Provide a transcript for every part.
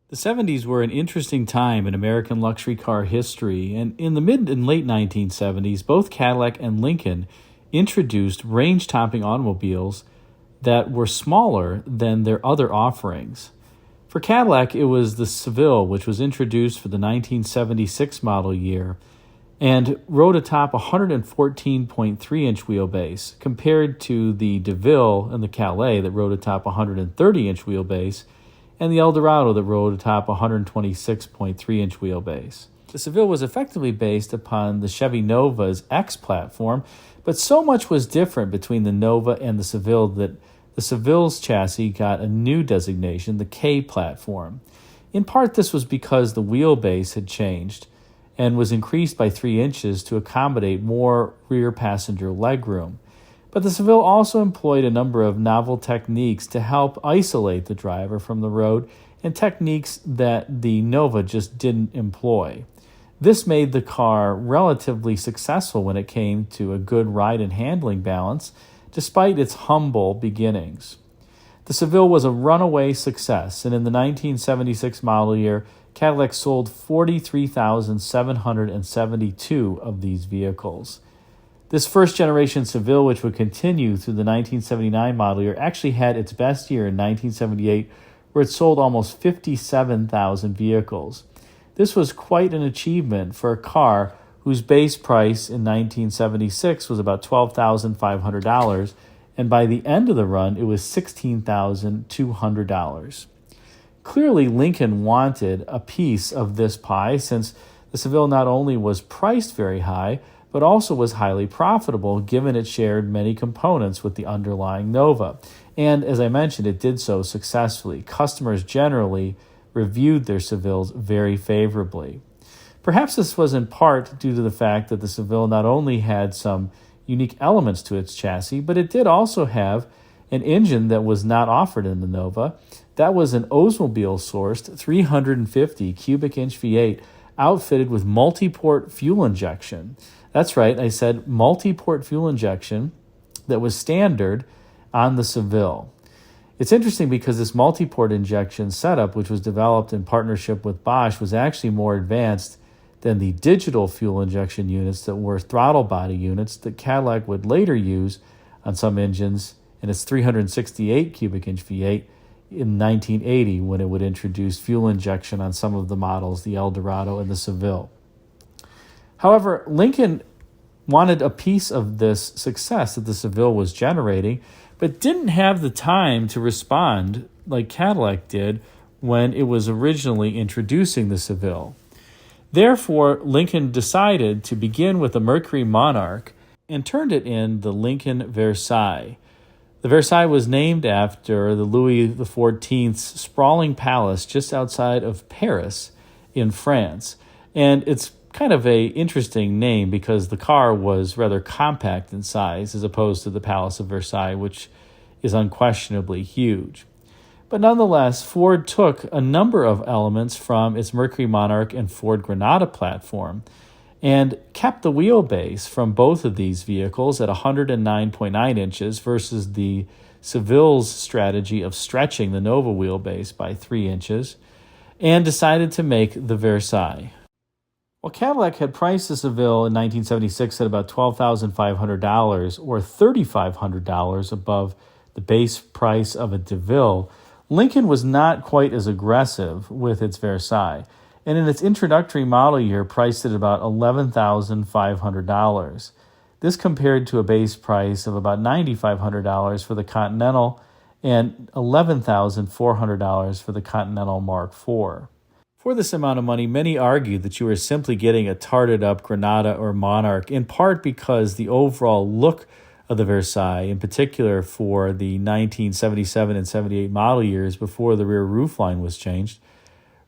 The 70s were an interesting time in American luxury car history, and in the mid and late 1970s, both Cadillac and Lincoln introduced range topping automobiles that were smaller than their other offerings. For Cadillac, it was the Seville, which was introduced for the 1976 model year and rode atop a 114.3-inch wheelbase, compared to the DeVille and the Calais that rode atop a 130-inch wheelbase, and the Eldorado that rode atop a 126.3-inch wheelbase. The Seville was effectively based upon the Chevy Nova's X platform, but so much was different between the Nova and the Seville that the Seville's chassis got a new designation, the K platform. In part, this was because the wheelbase had changed and was increased by 3 inches to accommodate more rear passenger legroom. But the Seville also employed a number of novel techniques to help isolate the driver from the road, and techniques that the Nova just didn't employ. This made the car relatively successful when it came to a good ride and handling balance, despite its humble beginnings. The Seville was a runaway success, and in the 1976 model year, Cadillac sold 43,772 of these vehicles. This first-generation Seville, which would continue through the 1979 model year, actually had its best year in 1978, where it sold almost 57,000 vehicles. This was quite an achievement for a car whose base price in 1976 was about $12,500, and by the end of the run, it was $16,200. Clearly, Lincoln wanted a piece of this pie, since the Seville not only was priced very high, but also was highly profitable, given it shared many components with the underlying Nova. And as I mentioned, it did so successfully. Customers generally reviewed their Sevilles very favorably. Perhaps this was in part due to the fact that the Seville not only had some unique elements to its chassis, but it did also have an engine that was not offered in the Nova. That was an Oldsmobile-sourced 350 cubic inch V8 outfitted with multi-port fuel injection. That's right, I said multi-port fuel injection that was standard on the Seville. It's interesting because this multi-port injection setup, which was developed in partnership with Bosch, was actually more advanced than the digital fuel injection units that were throttle body units that Cadillac would later use on some engines in its 368 cubic inch V8 in 1980, when it would introduce fuel injection on some of the models, the Eldorado and the Seville. However, Lincoln wanted a piece of this success that the Seville was generating, but didn't have the time to respond like Cadillac did when it was originally introducing the Seville. Therefore, Lincoln decided to begin with the Mercury Monarch and turned it in the Lincoln Versailles. The Versailles was named after the Louis XIV's sprawling palace just outside of Paris in France. And it's kind of an interesting name because the car was rather compact in size as opposed to the Palace of Versailles, which is unquestionably huge. But nonetheless, Ford took a number of elements from its Mercury Monarch and Ford Granada platform and kept the wheelbase from both of these vehicles at 109.9 inches versus the Seville's strategy of stretching the Nova wheelbase by 3 inches, and decided to make the Versailles. Well, Cadillac had priced the Seville in 1976 at about $12,500 or $3,500 above the base price of a DeVille. Lincoln was not quite as aggressive with its Versailles, and in its introductory model year priced at about $11,500. This compared to a base price of about $9,500 for the Continental and $11,400 for the Continental Mark IV. For this amount of money, many argue that you are simply getting a tarted-up Granada or Monarch, in part because the overall look of the Versailles, in particular for the 1977 and 78 model years before the rear roofline was changed,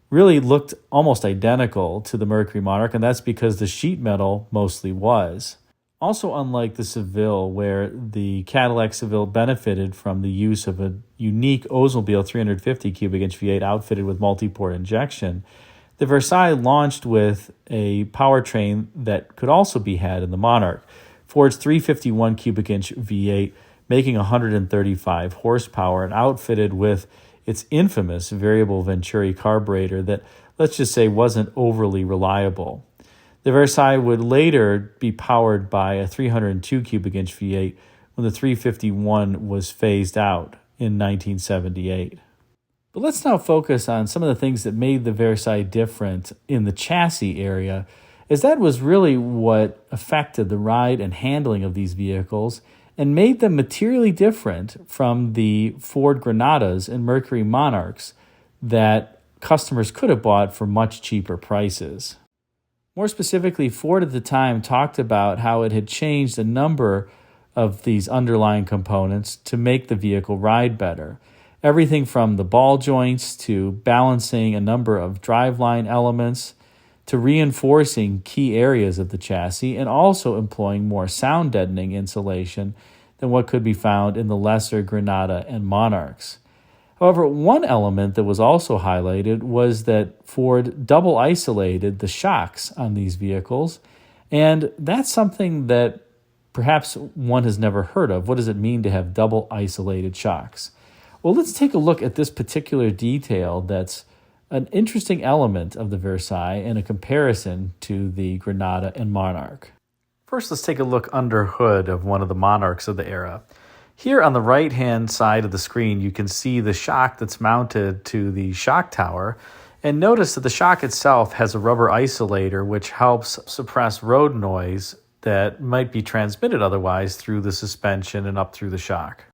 really looked almost identical to the Mercury Monarch, and that's because the sheet metal mostly was. Also, unlike the Seville, where the Cadillac Seville benefited from the use of a unique Oldsmobile 350 cubic inch V8 outfitted with multi-port injection, the Versailles launched with a powertrain that could also be had in the Monarch. Ford's 351 cubic inch V8 making 135 horsepower and outfitted with its infamous variable Venturi carburetor that, let's just say, wasn't overly reliable. The Versailles would later be powered by a 302 cubic inch V8 when the 351 was phased out in 1978. But let's now focus on some of the things that made the Versailles different in the chassis area, as that was really what affected the ride and handling of these vehicles and made them materially different from the Ford Granadas and Mercury Monarchs that customers could have bought for much cheaper prices. More specifically, Ford at the time talked about how it had changed a number of these underlying components to make the vehicle ride better. Everything from the ball joints to balancing a number of driveline elements to reinforcing key areas of the chassis and also employing more sound deadening insulation than what could be found in the lesser Granada and Monarchs. However, one element that was also highlighted was that Ford double isolated the shocks on these vehicles, and that's something that perhaps one has never heard of. What does it mean to have double isolated shocks? Well, let's take a look at this particular detail that's an interesting element of the Versailles in a comparison to the Granada and Monarch. First, let's take a look under hood of one of the Monarchs of the era. Here on the right-hand side of the screen, you can see the shock that's mounted to the shock tower. And notice that the shock itself has a rubber isolator which helps suppress road noise that might be transmitted otherwise through the suspension and up through the shock.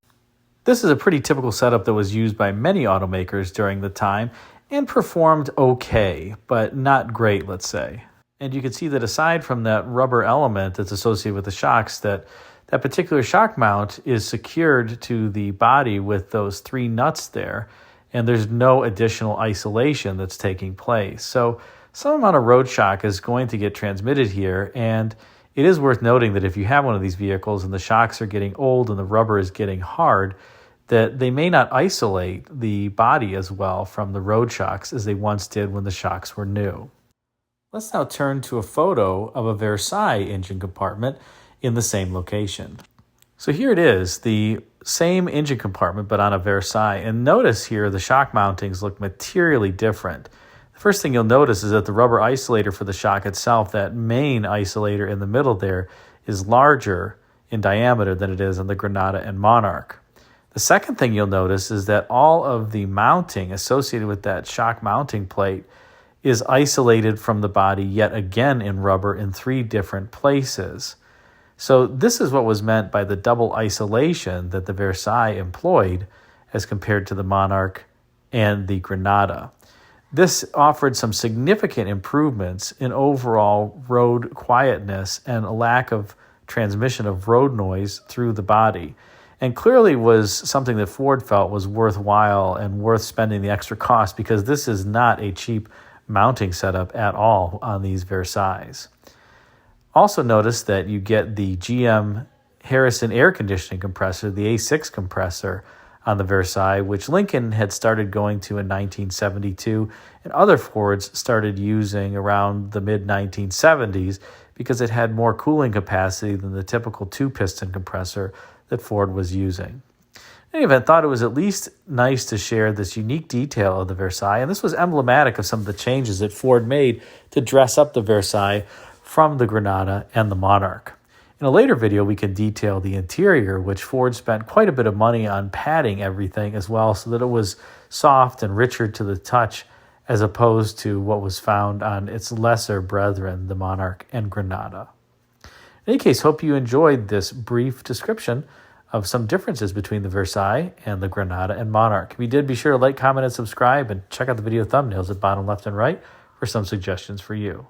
This is a pretty typical setup that was used by many automakers during the time and performed okay, but not great, let's say. And you can see that aside from that rubber element that's associated with the shocks, that particular shock mount is secured to the body with those 3 nuts there, and there's no additional isolation that's taking place. So some amount of road shock is going to get transmitted here, and it is worth noting that if you have one of these vehicles and the shocks are getting old and the rubber is getting hard, that they may not isolate the body as well from the road shocks as they once did when the shocks were new. Let's now turn to a photo of a Versailles engine compartment in the same location. So here it is, the same engine compartment but on a Versailles, and notice here the shock mountings look materially different. The first thing you'll notice is that the rubber isolator for the shock itself, that main isolator in the middle there, is larger in diameter than it is on the Granada and Monarch. The second thing you'll notice is that all of the mounting associated with that shock mounting plate is isolated from the body yet again in rubber in 3 different places. So this is what was meant by the double isolation that the Versailles employed as compared to the Monarch and the Granada. This offered some significant improvements in overall road quietness and a lack of transmission of road noise through the body, and clearly was something that Ford felt was worthwhile and worth spending the extra cost, because this is not a cheap mounting setup at all on these Versailles. Also notice that you get the GM Harrison air conditioning compressor, the A6 compressor on the Versailles, which Lincoln had started going to in 1972, and other Fords started using around the mid-1970s because it had more cooling capacity than the typical 2-piston compressor that Ford was using. In any event, thought it was at least nice to share this unique detail of the Versailles, and this was emblematic of some of the changes that Ford made to dress up the Versailles from the Granada and the Monarch. In a later video, we can detail the interior, which Ford spent quite a bit of money on padding everything as well so that it was soft and richer to the touch as opposed to what was found on its lesser brethren, the Monarch and Granada. In any case, hope you enjoyed this brief description of some differences between the Versailles and the Granada and Monarch. If you did, be sure to like, comment, and subscribe, and check out the video thumbnails at bottom left and right for some suggestions for you.